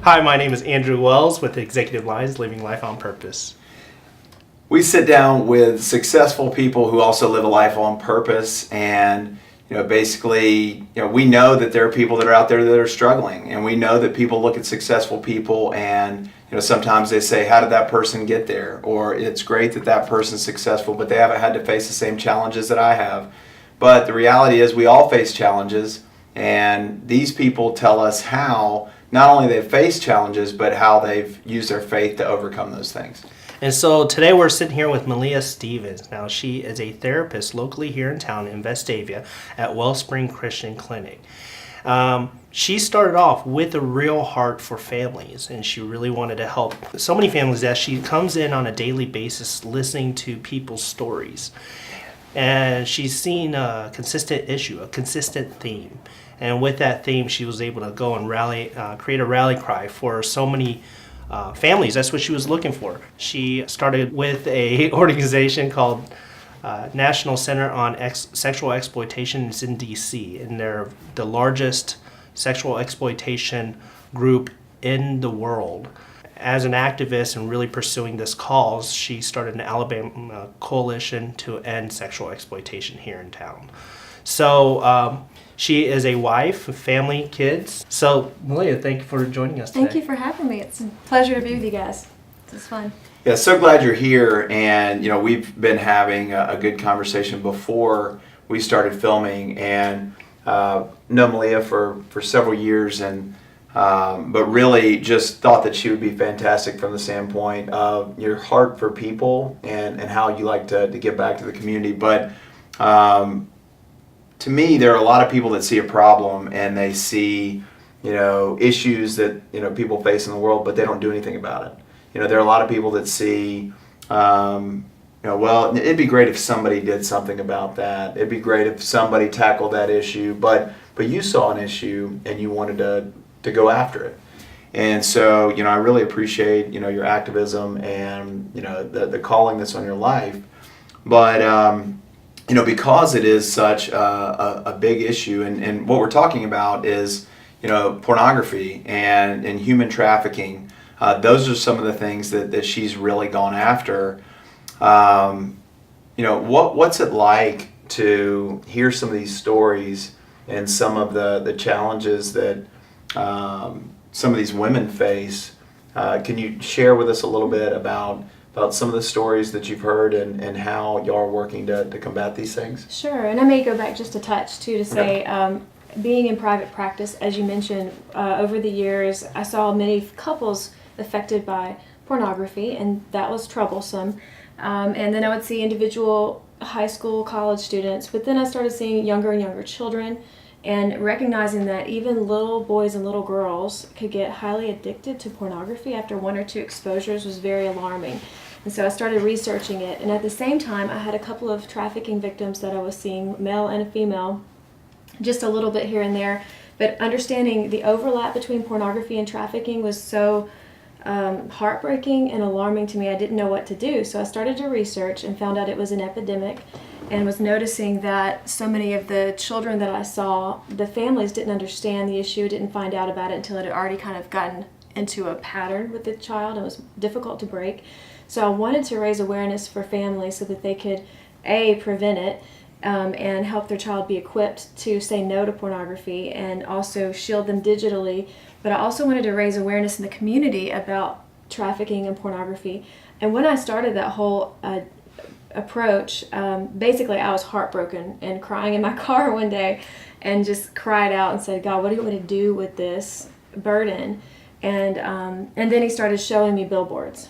Hi, my name is Andrew Wells with Executive Lines, Living Life on Purpose. We sit down with successful people who also live a life on purpose, and basically, we know that there are people that are out there that are struggling, and we know that people look at successful people and sometimes they say, how did that person get there? Or it's great that that person's successful, but they haven't had to face the same challenges that I have. But the reality is we all face challenges, and these people tell us how not only they've faced challenges, but how they've used their faith to overcome those things. And so today we're sitting here with Melea Stephens. Now, she is a therapist locally here in town in Vestavia at Wellspring Christian Clinic. She started off with a real heart for families, and she really wanted to help so many families that she comes in on a daily basis listening to people's stories. And she's seen a consistent issue, a consistent theme. And with that theme, she was able to go and create a rally cry for so many families. That's what she was looking for. She started with a organization called National Center on Sexual Exploitation. It's in D.C., and they're the largest sexual exploitation group in the world. As an activist and really pursuing this cause, she started an Alabama coalition to end sexual exploitation here in town. So she is a wife, family, kids. So, Melea, thank you for joining us today. Thank you for having me. It's a pleasure to be with you guys. This is fun. Yeah, so glad you're here, and we've been having a good conversation before we started filming, and know Melea for several years, and but really just thought that she would be fantastic from the standpoint of your heart for people and how you like to give back to the community. But to me, there are a lot of people that see a problem and they see issues that people face in the world, but they don't do anything about it. There are a lot of people that see, well, it'd be great if somebody did something about that. It'd be great if somebody tackled that issue, but you saw an issue and you wanted to go after it. And so, I really appreciate, your activism and, the calling that's on your life. But, because it is such a big issue, and what we're talking about is, pornography and human trafficking. Those are some of the things that she's really gone after. What's it like to hear some of these stories and some of the challenges that some of these women face? Can you share with us a little bit about some of the stories that you've heard and how y'all are working to combat these things? Sure, and I may go back just a touch too to say, being in private practice, as you mentioned, over the years, I saw many couples affected by pornography, and that was troublesome. And then I would see individual high school, college students, but then I started seeing younger and younger children, and recognizing that even little boys and little girls could get highly addicted to pornography after one or two exposures was very alarming. And so I started researching it, and at the same time I had a couple of trafficking victims that I was seeing, male and a female, just a little bit here and there, but understanding the overlap between pornography and trafficking was so heartbreaking and alarming to me. I didn't know what to do, so I started to research and found out it was an epidemic, and was noticing that so many of the children that I saw, the families didn't understand the issue, didn't find out about it until it had already kind of gotten into a pattern with the child and was difficult to break. So I wanted to raise awareness for families so that they could prevent it and help their child be equipped to say no to pornography, and also shield them digitally. But I also wanted to raise awareness in the community about trafficking and pornography. And when I started that whole approach, basically I was heartbroken and crying in my car one day and just cried out and said, God, what do you want me to do with this burden? And then he started showing me billboards.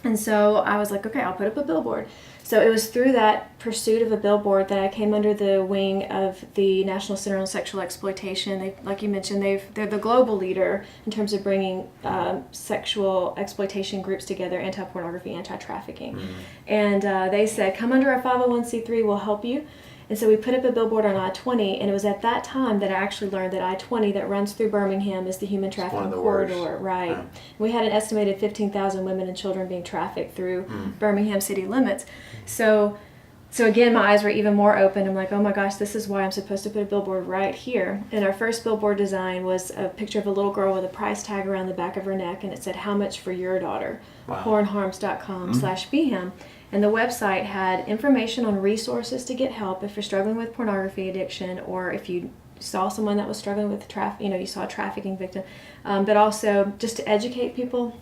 And so I was like, okay, I'll put up a billboard. So it was through that pursuit of a billboard that I came under the wing of the National Center on Sexual Exploitation. Like you mentioned, they're the global leader in terms of bringing sexual exploitation groups together, anti-pornography, anti-trafficking. Mm-hmm. And they said, come under our 501c3, we'll help you. And so we put up a billboard on I-20, and it was at that time that I actually learned that I-20 that runs through Birmingham is the human trafficking corridor. Worst. Right. Yeah. We had an estimated 15,000 women and children being trafficked through Birmingham city limits. So So again, my eyes were even more open. I'm like, oh my gosh, this is why I'm supposed to put a billboard right here. And our first billboard design was a picture of a little girl with a price tag around the back of her neck, and it said, "How much for your daughter?" Wow. pornharms.com/bham. And the website had information on resources to get help if you're struggling with pornography addiction, or if you saw someone that was struggling with you saw a trafficking victim, but also just to educate people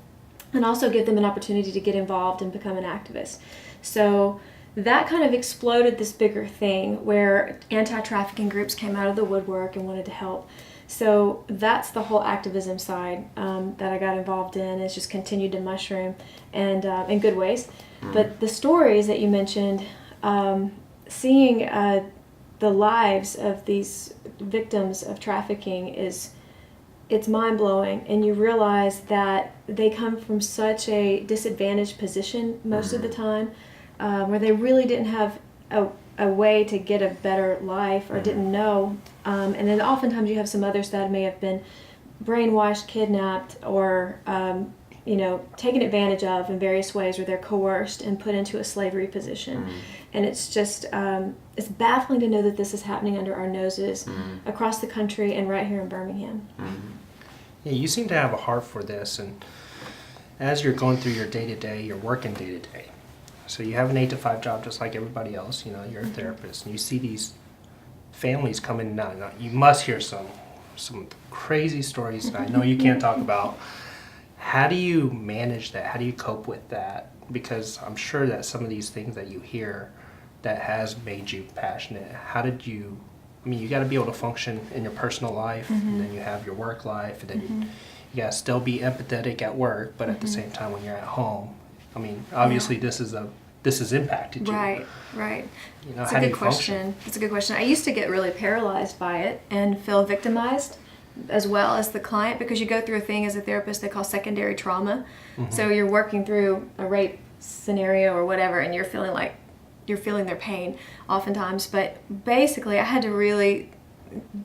and also give them an opportunity to get involved and become an activist. So that kind of exploded this bigger thing where anti-trafficking groups came out of the woodwork and wanted to help. So that's the whole activism side that I got involved in. It's just continued to mushroom and in good ways. But the stories that you mentioned, seeing the lives of these victims of trafficking it's mind-blowing, and you realize that they come from such a disadvantaged position most of the time, where they really didn't have a way to get a better life or didn't know. And then oftentimes you have some others that may have been brainwashed, kidnapped, or taken advantage of in various ways, where they're coerced and put into a slavery position. And it's just it's baffling to know that this is happening under our noses across the country and right here in Birmingham. Yeah, you seem to have a heart for this, and as you're going through your day-to-day, you're working day-to-day. So you have an 8-to-5 job just like everybody else. You're a therapist, and you see these families come in and out. Now, you must hear some crazy stories that I know you can't talk about. How do you manage that? How do you cope with that? Because I'm sure that some of these things that you hear that has made you passionate, how did you, you got to be able to function in your personal life, and then you have your work life, and then you got to still be empathetic at work, but at the same time when you're at home, obviously this has impacted you. Right. How It's do a good you question. function? It's a good question. I used to get really paralyzed by it and feel victimized as well as the client, because you go through a thing as a therapist they call secondary trauma. So you're working through a rape scenario or whatever, and you're feeling their pain oftentimes. But basically I had to really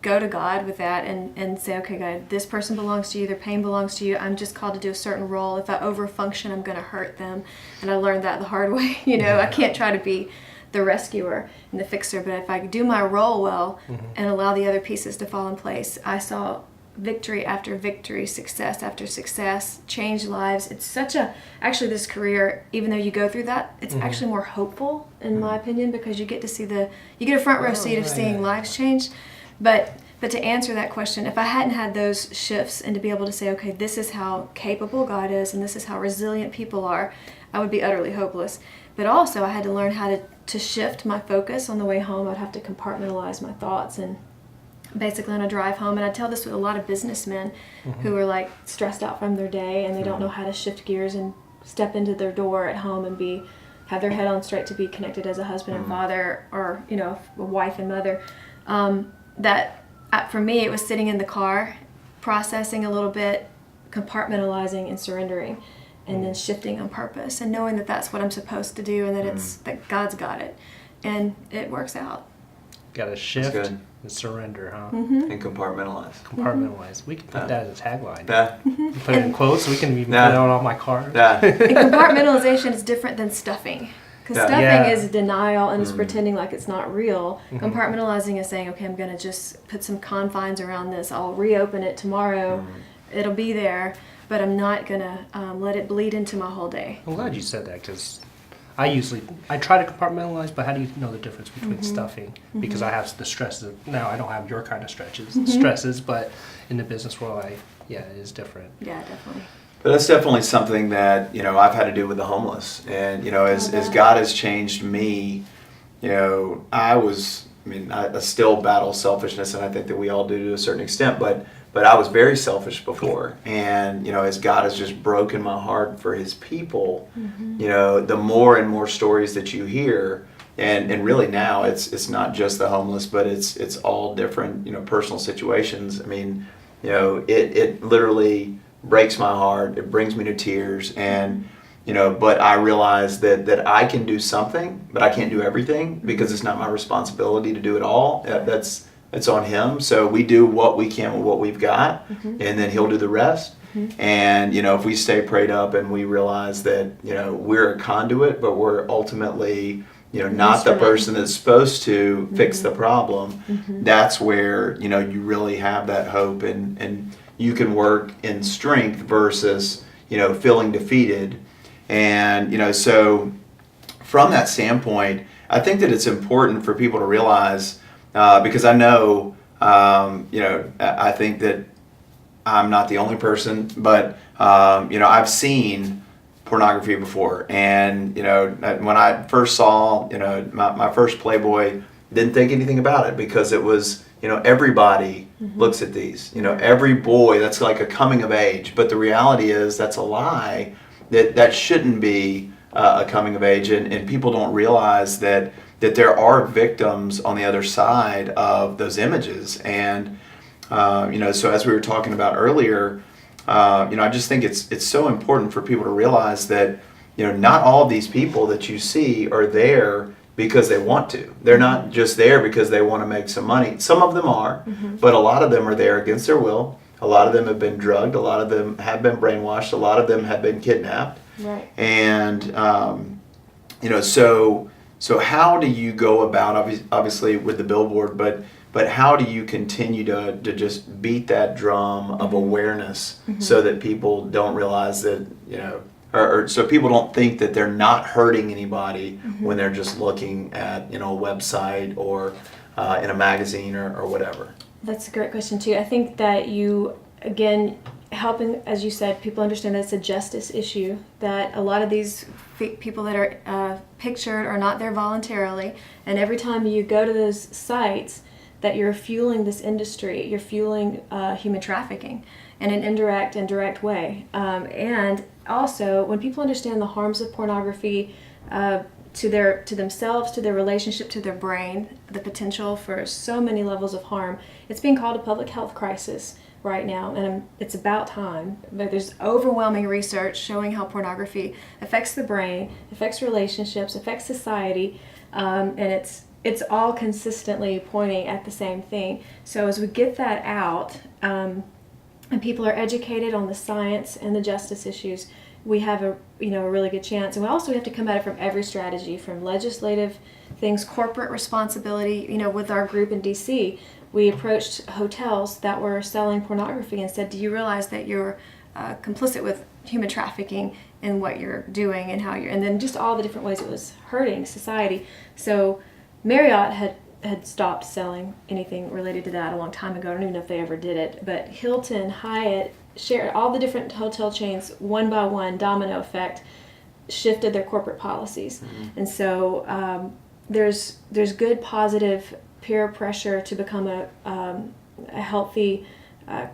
go to God with that and say, okay, God, this person belongs to you, their pain belongs to you. I'm just called to do a certain role. If I overfunction, I'm going to hurt them. And I learned that the hard way. I can't try to be the rescuer and the fixer, but if I do my role well and allow the other pieces to fall in place, I saw victory after victory, success after success, change lives. It's actually this career, even though you go through that, it's actually more hopeful in my opinion, because you get to see you get a front row seat of seeing lives change. But to answer that question, if I hadn't had those shifts and to be able to say, okay, this is how capable God is and this is how resilient people are, I would be utterly hopeless. But also I had to learn how to shift my focus on the way home. I'd have to compartmentalize my thoughts, and basically on a drive home, and I tell this with a lot of businessmen who are stressed out from their day, and they don't know how to shift gears and step into their door at home and have their head on straight to be connected as a husband and father, or a wife and mother. For me, it was sitting in the car, processing a little bit, compartmentalizing and surrendering, and then shifting on purpose, and knowing that that's what I'm supposed to do, and that God's got it, and it works out. Got to shift and surrender, huh? And compartmentalize. Compartmentalize. We can put that as a tagline. Yeah. Put it in quotes. We can even put it on my car. Yeah. And compartmentalization is different than stuffing. Because stuffing is denial and is pretending like it's not real. Compartmentalizing is saying, okay, I'm going to just put some confines around this. I'll reopen it tomorrow. It'll be there, but I'm not going to let it bleed into my whole day. I'm glad you said that, because I try to compartmentalize, but how do you know the difference between stuffing? Because I have the stresses. Now, I don't have your kind of stresses, but in the business world, it is different. Yeah, definitely. But that's definitely something that, I've had to do with the homeless. And, as God has changed me, I still battle selfishness, and I think that we all do to a certain extent, but I was very selfish before. And, as God has just broken my heart for his people, the more and more stories that you hear, and really now it's not just the homeless, but it's all different, personal situations. It literally breaks my heart. It brings me to tears, and but I realize that I can do something, but I can't do everything, because it's not my responsibility to do it all. It's on him. So we do what we can with what we've got, and then he'll do the rest. And if we stay prayed up and we realize that we're a conduit, but we're ultimately not the Instrument. person that's supposed to fix the problem, that's where, you really have that hope, and you can work in strength versus, feeling defeated. And, so from that standpoint, I think that it's important for people to realize, because I know, I think that I'm not the only person, but, I've seen pornography before. And, when I first saw, my first Playboy, didn't think anything about it because it was, everybody looks at these. Every boy, that's like a coming of age. But the reality is that's a lie. That shouldn't be a coming of age. And people don't realize that there are victims on the other side of those images. And, so as we were talking about earlier, I just think it's so important for people to realize that, not all of these people that you see are there because they want to. They're not just there because they want to make some money. Some of them are, but a lot of them are there against their will. A lot of them have been drugged. A lot of them have been brainwashed. A lot of them have been kidnapped. Right. And, so how do you go about, obviously with the billboard, but how do you continue to just beat that drum of awareness so that people don't realize that, or so people don't think that they're not hurting anybody when they're just looking at, a website or in a magazine or whatever? That's a great question too. I think that you, again, helping, as you said, people understand that it's a justice issue, that a lot of these people that are pictured are not there voluntarily, and every time you go to those sites, that you're fueling this industry, you're fueling human trafficking in an indirect and direct way. And also, when people understand the harms of pornography to themselves, to their relationship, to their brain, the potential for so many levels of harm, it's being called a public health crisis right now, and it's about time. But there's overwhelming research showing how pornography affects the brain, affects relationships, affects society, and it's all consistently pointing at the same thing. So as we get that out, and people are educated on the science and the justice issues, we have a really good chance. And we also have to come at it from every strategy, from legislative things, corporate responsibility. With our group in DC, we approached hotels that were selling pornography and said, do you realize that you're complicit with human trafficking in what you're doing and how and then just all the different ways it was hurting society. So Marriott had stopped selling anything related to that a long time ago. I don't even know if they ever did it. But Hilton, Hyatt, all the different hotel chains, one by one, domino effect, shifted their corporate policies. And so there's good, positive peer pressure to become a healthy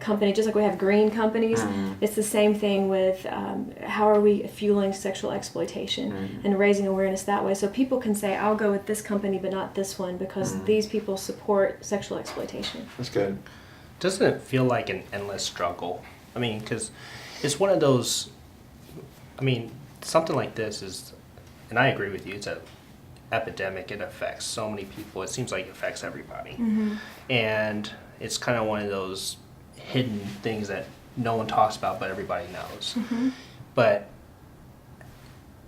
company, just like we have green companies. It's the same thing with how are we fueling sexual exploitation and raising awareness that way, so people can say, I'll go with this company but not this one because these people support sexual exploitation. That's good. Doesn't it feel like an endless struggle? I mean, because it's one of those, something like this is, and I agree with you, it's an epidemic. It affects so many people. It seems like it affects everybody. And it's kind of one of those hidden things that no one talks about but everybody knows. But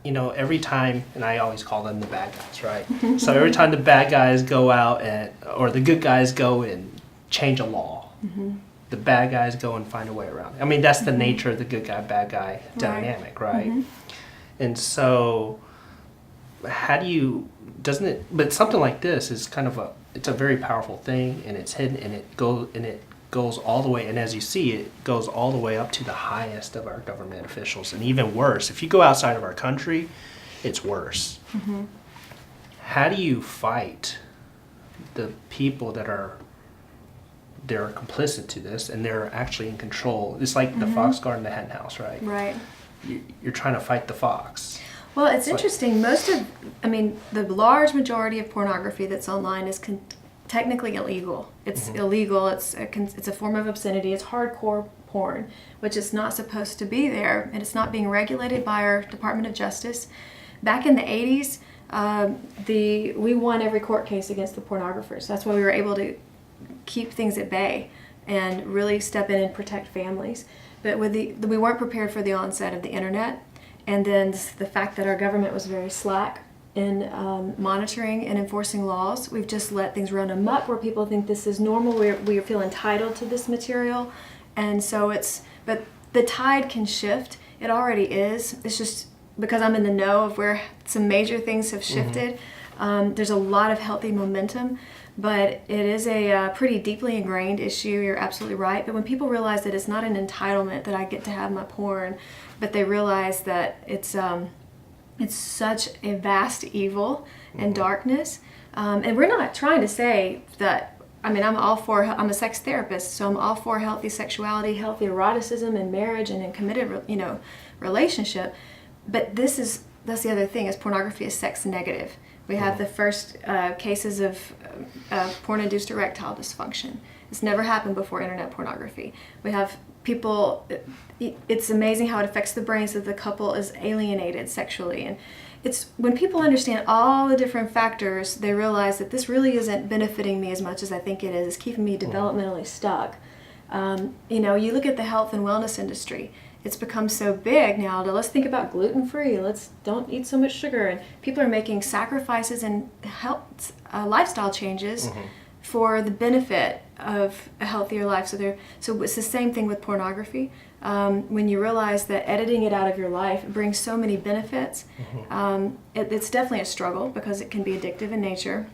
every time, and I always call them the bad guys, right? So every time the bad guys go out or the good guys go and change a law, the bad guys go and find a way around it. That's the nature of the good guy bad guy dynamic, right? And so but something like this is kind of it's a very powerful thing, and it's hidden, and it goes all the way, and as you see, it goes all the way up to the highest of our government officials, and even worse. If you go outside of our country, it's worse. How do you fight the people they're complicit to this, and they're actually in control? It's like the fox guarding the hen house, right? Right. You're trying to fight the fox. Well, it's interesting. The large majority of pornography that's online is technically illegal. It's illegal. It's a form of obscenity. It's hardcore porn, which is not supposed to be there, and it's not being regulated by our Department of Justice. Back in the 80s, we won every court case against the pornographers. That's why we were able to keep things at bay and really step in and protect families. But we weren't prepared for the onset of the internet, and then the fact that our government was very slack in monitoring and enforcing laws. We've just let things run amok where people think this is normal. We feel entitled to this material. And so but the tide can shift. It already is. It's just because I'm in the know of where some major things have shifted. There's a lot of healthy momentum, but it is a pretty deeply ingrained issue. You're absolutely right. But when people realize that it's not an entitlement that I get to have my porn, but they realize that it's such a vast evil and darkness. And we're not trying to say that, I'm a sex therapist, so I'm all for healthy sexuality, healthy eroticism in marriage and in committed, relationship. But that's the other thing, is pornography is sex negative. We have the first cases of porn-induced erectile dysfunction. It's never happened before internet pornography. We have people, it's amazing how it affects the brains of the couple is alienated sexually. And it's when people understand all the different factors, they realize that this really isn't benefiting me as much as I think it is. It's keeping me developmentally stuck. You look at the health and wellness industry. It's become so big now that let's think about gluten-free. Let's don't eat so much sugar. And people are making sacrifices and health lifestyle changes for the benefit of a healthier life. So it's the same thing with pornography. When you realize that editing it out of your life brings so many benefits, it's definitely a struggle because it can be addictive in nature.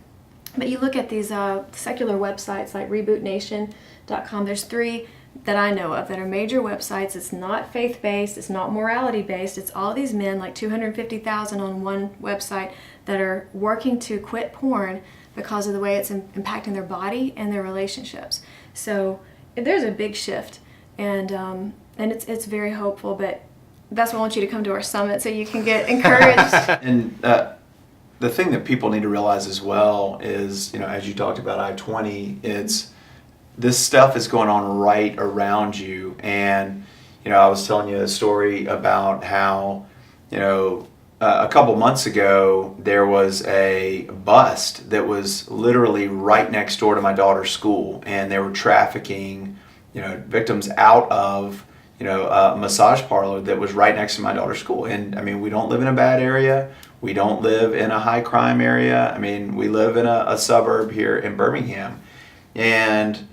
But you look at these secular websites like rebootnation.com. There's 3 that I know of that are major websites. It's not faith-based, it's not morality-based, it's all these men, like 250,000 on one website, that are working to quit porn because of the way it's impacting their body and their relationships. So there's a big shift, and it's very hopeful, but that's why I want you to come to our summit so you can get encouraged. And the thing that people need to realize as well is, as you talked about I-20, this stuff is going on right around you. And, I was telling you a story about how, a couple months ago, there was a bust that was literally right next door to my daughter's school. And they were trafficking, victims out of, a massage parlor that was right next to my daughter's school. And, we don't live in a bad area. We don't live in a high crime area. We live in a suburb here in Birmingham. And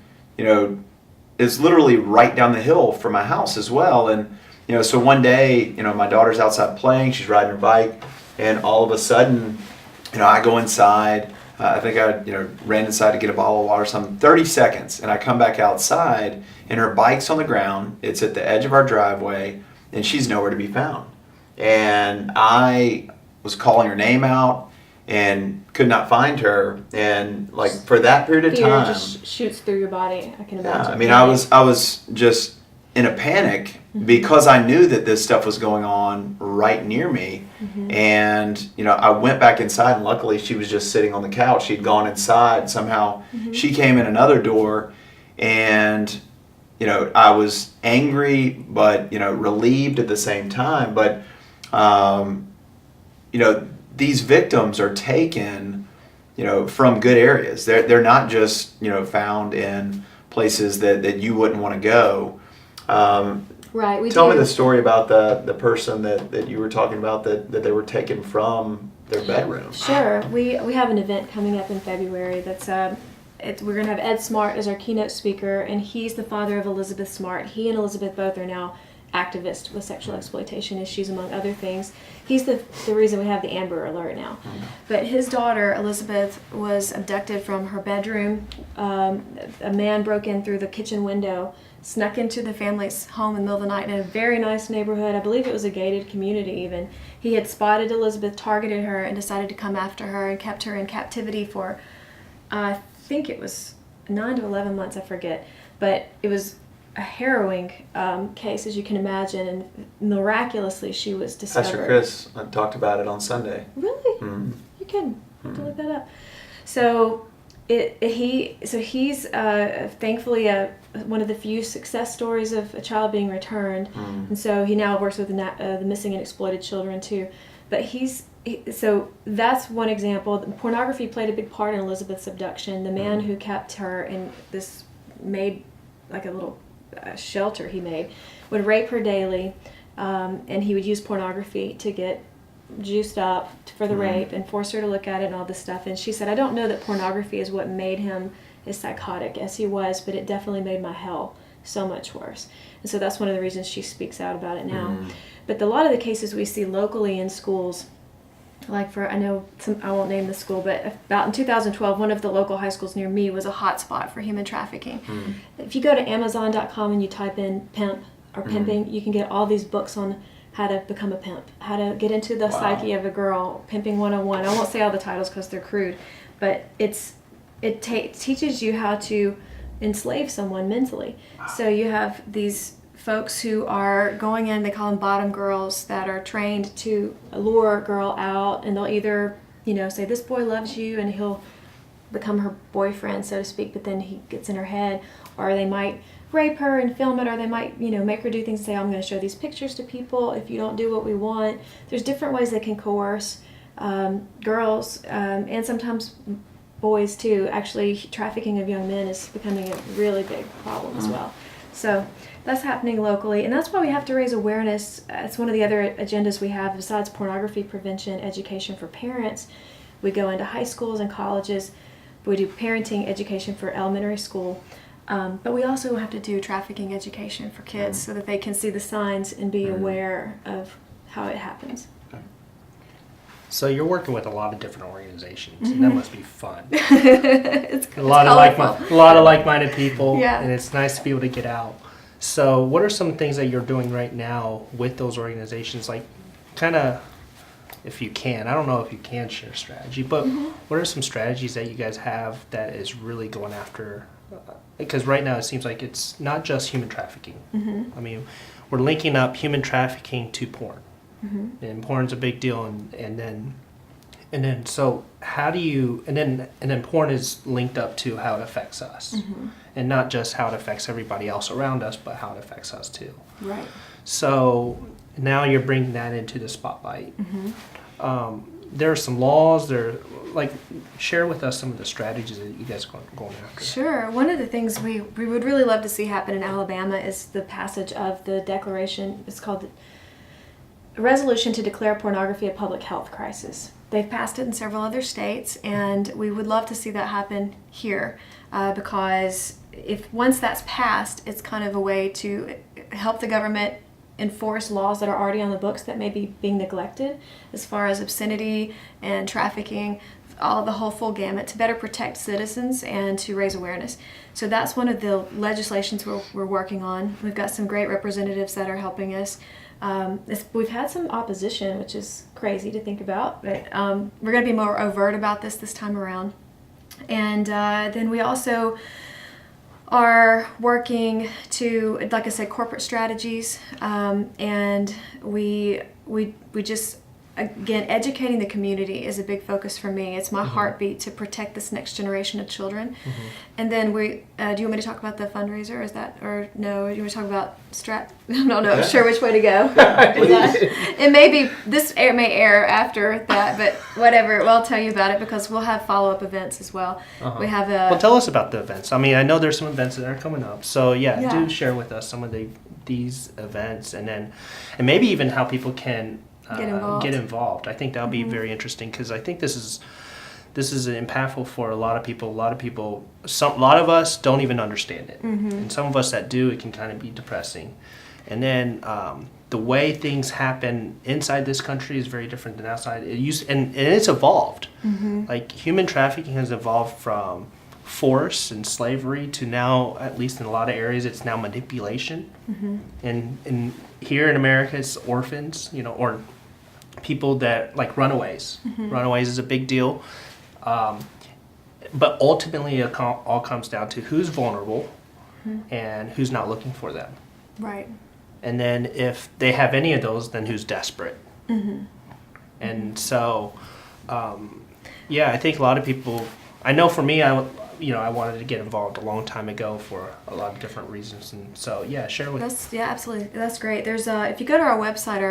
it's literally right down the hill from my house as well. And, so one day, my daughter's outside playing, she's riding her bike, and all of a sudden, I go inside. I think I, ran inside to get a bottle of water or something, 30 seconds, and I come back outside, and her bike's on the ground. It's at the edge of our driveway, and she's nowhere to be found. And I was calling her name out and could not find her, and for that period of time, Fear just shoots through your body. I can imagine. I was just in a panic because I knew that this stuff was going on right near me, and I went back inside, and luckily she was just sitting on the couch. She'd gone inside somehow. She came in another door, and I was angry but relieved at the same time. But these victims are taken, from good areas. They're not just, found in places that you wouldn't want to go. Right. Tell me the story about the person that you were talking about that they were taken from their bedroom. Sure. We have an event coming up in February that's we're going to have Ed Smart as our keynote speaker, and he's the father of Elizabeth Smart. He and Elizabeth both are now activist with sexual exploitation issues, among other things. He's the reason we have the Amber Alert now. But his daughter, Elizabeth, was abducted from her bedroom. A man broke in through the kitchen window, snuck into the family's home in the middle of the night in a very nice neighborhood. I believe it was a gated community even. He had spotted Elizabeth, targeted her, and decided to come after her and kept her in captivity for, I think it was 9 to 11 months, I forget. But it was a harrowing case, as you can imagine, and miraculously she was discovered. Pastor Chris talked about it on Sunday. Really? You can look that up. So he's thankfully one of the few success stories of a child being returned, and so he now works with the missing and exploited children too. But so that's one example. Pornography played a big part in Elizabeth's abduction. The man who kept her in this made like a little shelter he made would rape her daily, and he would use pornography to get juiced up for the rape and forced her to look at it and all this stuff. And she said, I don't know that pornography is what made him as psychotic as he was, but it definitely made my hell so much worse. And so that's one of the reasons she speaks out about it now. But a lot of the cases we see locally in schools, like I won't name the school, but about in 2012, one of the local high schools near me was a hot spot for human trafficking. If you go to Amazon.com and you type in pimp or pimping, you can get all these books on how to become a pimp, how to get into the psyche of a girl, Pimping 101. I won't say all the titles because they're crude, but it teaches you how to enslave someone mentally. So you have these folks who are going in, they call them bottom girls, that are trained to lure a girl out, and they'll either, say, this boy loves you, and he'll become her boyfriend, so to speak, but then he gets in her head, or they might rape her and film it, or they might, make her do things and say, I'm going to show these pictures to people if you don't do what we want. There's different ways they can coerce girls, and sometimes boys too. Actually, trafficking of young men is becoming a really big problem as well. So that's happening locally, and that's why we have to raise awareness. It's one of the other agendas we have besides pornography prevention, education for parents. We go into high schools and colleges. We do parenting education for elementary school. But we also have to do trafficking education for kids so that they can see the signs and be aware of how it happens. So you're working with a lot of different organizations, and that must be fun. It's a lot of like-minded people, and it's nice to be able to get out. So what are some things that you're doing right now with those organizations? Like, kind of, if you can, I don't know if you can share strategy, but what are some strategies that you guys have that is really going after? Because right now it seems like it's not just human trafficking. I mean, we're linking up human trafficking to porn. And porn's a big deal, and then so how do you and then porn is linked up to how it affects us, and not just how it affects everybody else around us, but how it affects us too. Right. So now you're bringing that into the spotlight. There are some laws. Share with us some of the strategies that you guys are going after. Sure. One of the things we would really love to see happen in Alabama is the passage of the declaration. It's called a resolution to declare pornography a public health crisis. They've passed it in several other states, and we would love to see that happen here because once that's passed, it's kind of a way to help the government enforce laws that are already on the books that may be being neglected as far as obscenity and trafficking, the whole full gamut, to better protect citizens and to raise awareness. So that's one of the legislations we're working on. We've got some great representatives that are helping us. We've had some opposition, which is crazy to think about, but we're going to be more overt about this time around. And then we also are working to, like I said, corporate strategies, and we just, again, educating the community is a big focus for me. It's my heartbeat to protect this next generation of children. And then do you want me to talk about the fundraiser? Or no? Do you want to talk about I'm not sure which way to go. It may be, may air after that, but whatever. Well, I'll tell you about it because we'll have follow-up events as well. We have Well, tell us about the events. I mean, I know there's some events that are coming up. So do share with us some of these events, and maybe even how people can get involved. I think that would be very interesting because I think this is impactful for a lot of people. A lot of us don't even understand it, and some of us that do, it can kind of be depressing. And then the way things happen inside this country is very different than outside. And it's evolved. Like human trafficking has evolved from force and slavery to now, at least in a lot of areas, it's now manipulation. And here in America, it's orphans, or people that, like runaways. Runaways is a big deal. But ultimately, it all comes down to who's vulnerable and who's not looking for them. Right. And then if they have any of those, then who's desperate. And so, I think a lot of people, I know for me, I wanted to get involved a long time ago for a lot of different reasons. And so, yeah, share with Absolutely. That's great. There's if you go to our website,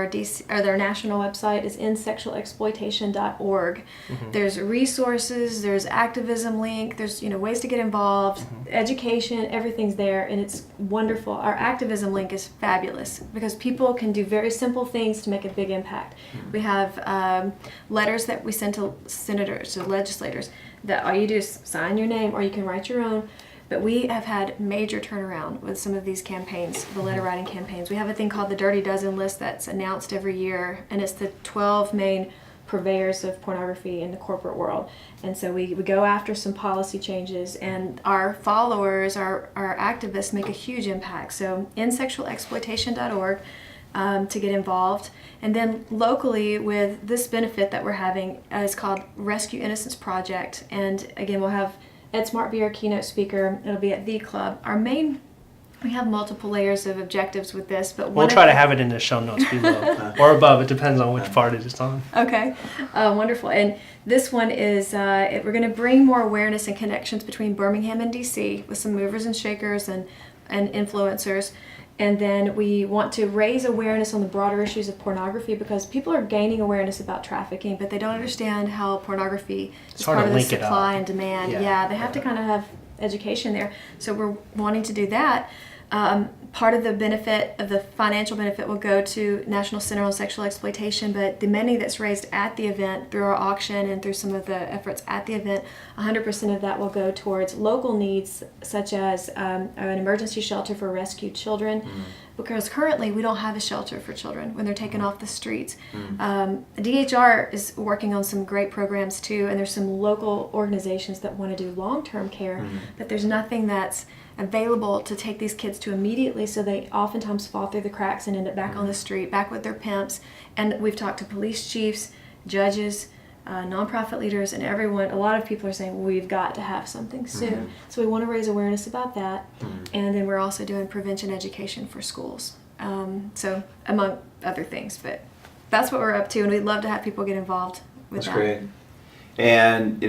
their national website is endsexualexploitation.org. There's resources, there's activism link, there's ways to get involved, education, everything's there, and it's wonderful. Our activism link is fabulous because people can do very simple things to make a big impact. We have letters that we send to senators, to legislators, that all you do is sign your name, or you can write your own. But we have had major turnaround with some of these campaigns, the letter writing campaigns. We have a thing called the Dirty Dozen list that's announced every year, and it's the 12 main purveyors of pornography in the corporate world. And so we go after some policy changes, and our followers, our activists make a huge impact. So endsexualexploitation.org to get involved. And then locally with this benefit that we're having is called Rescue Innocence Project. And again, we'll have Ed Smart be our keynote speaker. It'll be at the club. We have multiple layers of objectives with this, but we'll try to have it in the show notes below or above. It depends on which part it is on. Okay, wonderful. And this one is we're going to bring more awareness and connections between Birmingham and DC with some movers and shakers and influencers. And then we want to raise awareness on the broader issues of pornography because people are gaining awareness about trafficking, but they don't understand how pornography is part of the supply and demand. Yeah, they have to kind of have education there. So we're wanting to do that. Part of the benefit, of the financial benefit, will go to National Center on Sexual Exploitation, but the money that's raised at the event through our auction and through some of the efforts at the event, 100% of that will go towards local needs, such as an emergency shelter for rescued children, because currently we don't have a shelter for children when they're taken off the streets. DHR is working on some great programs too, and there's some local organizations that want to do long-term care, but there's nothing that's available to take these kids to immediately, so they oftentimes fall through the cracks and end up back on the street, back with their pimps. And we've talked to police chiefs, judges, nonprofit leaders, and everyone. A lot of people are saying, well, we've got to have something soon. So we want to raise awareness about that. And then we're also doing prevention education for schools. So among other things, but that's what we're up to, and we'd love to have people get involved with that. That's great. And,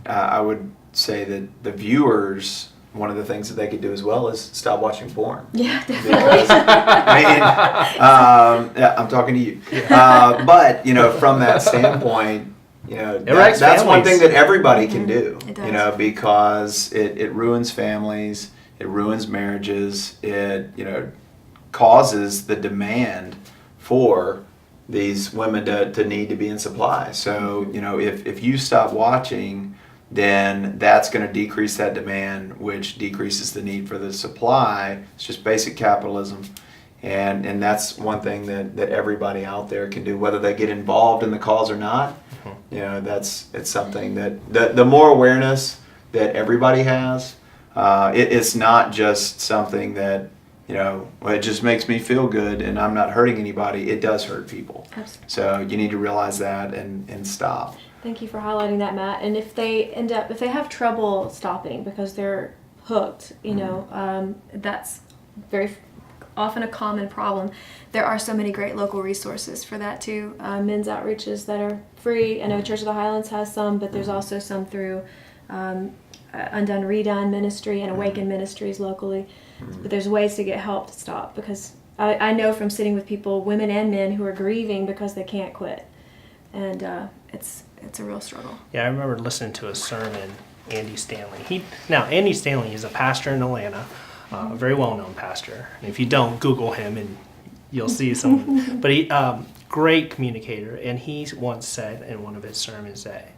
I would say that the viewers, one of the things that they could do as well is stop watching porn. Yeah, definitely. Because, I'm talking to you. But, from that standpoint, that's one thing that everybody can do. It does. Because it ruins families, it ruins marriages, it, causes the demand for these women to need to be in supply. So, if you stop watching, then that's going to decrease that demand, which decreases the need for the supply. It's just basic capitalism. And that's one thing that everybody out there can do, whether they get involved in the cause or not. It's something that the more awareness that everybody has, it's not just something that, it just makes me feel good and I'm not hurting anybody. It does hurt people. Absolutely. So you need to realize that and stop. Thank you for highlighting that, Matt. And if they have trouble stopping because they're hooked, that's very often a common problem. There are so many great local resources for that too. Men's outreaches that are free. I know Church of the Highlands has some, but there's also some through Undone Redone Ministry and Awaken Ministries locally. But there's ways to get help to stop, because I know from sitting with people, women and men, who are grieving because they can't quit. And it's a real struggle. Yeah, I remember listening to a sermon, Andy Stanley. Andy Stanley is a pastor in Atlanta, a very well-known pastor. And if you don't, Google him and you'll see some. But he, great communicator, and he once said in one of his sermons that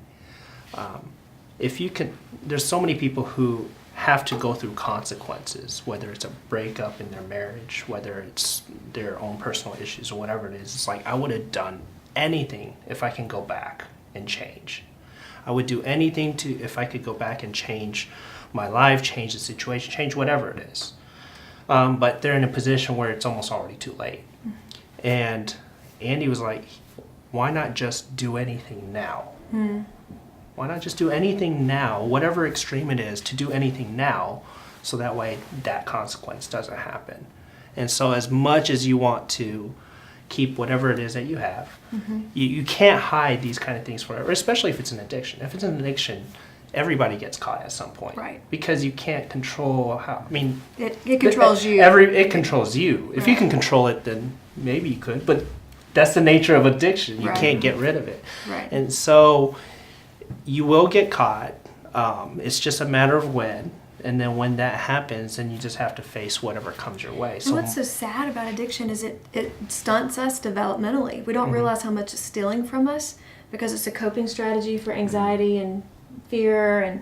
there's so many people who have to go through consequences, whether it's a breakup in their marriage, whether it's their own personal issues or whatever it is. It's like, I would have done anything if I can go back and change. I would do anything if I could go back and change my life, change the situation, change whatever it is. But they're in a position where it's almost already too late. And Andy was like, why not just do anything now? Why not just do anything now, whatever extreme it is, to do anything now, so that way that consequence doesn't happen. And so as much as you want to keep whatever it is that you have, you can't hide these kind of things forever, especially if it's an addiction. If it's an addiction, everybody gets caught at some point. Right. Because you can't control how, I mean, It controls you. It controls you. If you Right. can control it, then maybe you could, but that's the nature of addiction. You Right. can't get rid of it. Right. And so you will get caught. It's just a matter of when. And then when that happens, then you just have to face whatever comes your way. And what's so sad about addiction is it stunts us developmentally. We don't realize how much it's stealing from us because it's a coping strategy for anxiety and fear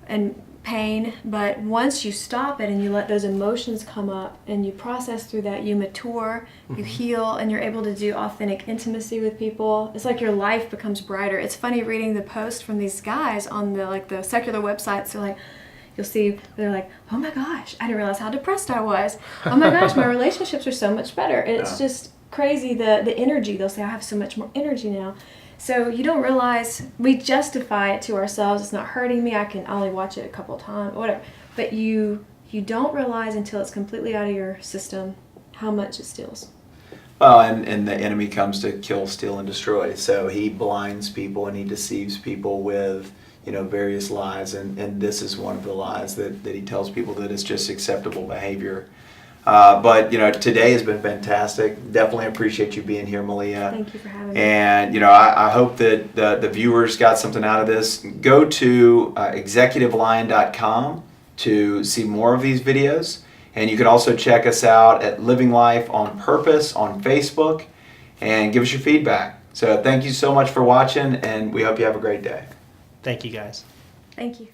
and pain. But once you stop it and you let those emotions come up and you process through that, you mature, you heal, and you're able to do authentic intimacy with people. It's like your life becomes brighter. It's funny reading the post from these guys on the secular websites. They're like, you'll see, they're like, oh my gosh, I didn't realize how depressed I was. Oh my gosh, my relationships are so much better. It's just crazy, the energy. They'll say, I have so much more energy now. So you don't realize, we justify it to ourselves. It's not hurting me. I can only watch it a couple of times, whatever. But you don't realize until it's completely out of your system how much it steals. Well, and the enemy comes to kill, steal, and destroy. So he blinds people and he deceives people with, various lies, and this is one of the lies that he tells people, that it's just acceptable behavior. But today has been fantastic. Definitely appreciate you being here, Melea. Thank you for having me. And I hope that the viewers got something out of this. Go to executivelion.com to see more of these videos, and you can also check us out at Living Life on Purpose on Facebook, and give us your feedback. So thank you so much for watching, and we hope you have a great day. Thank you, guys. Thank you.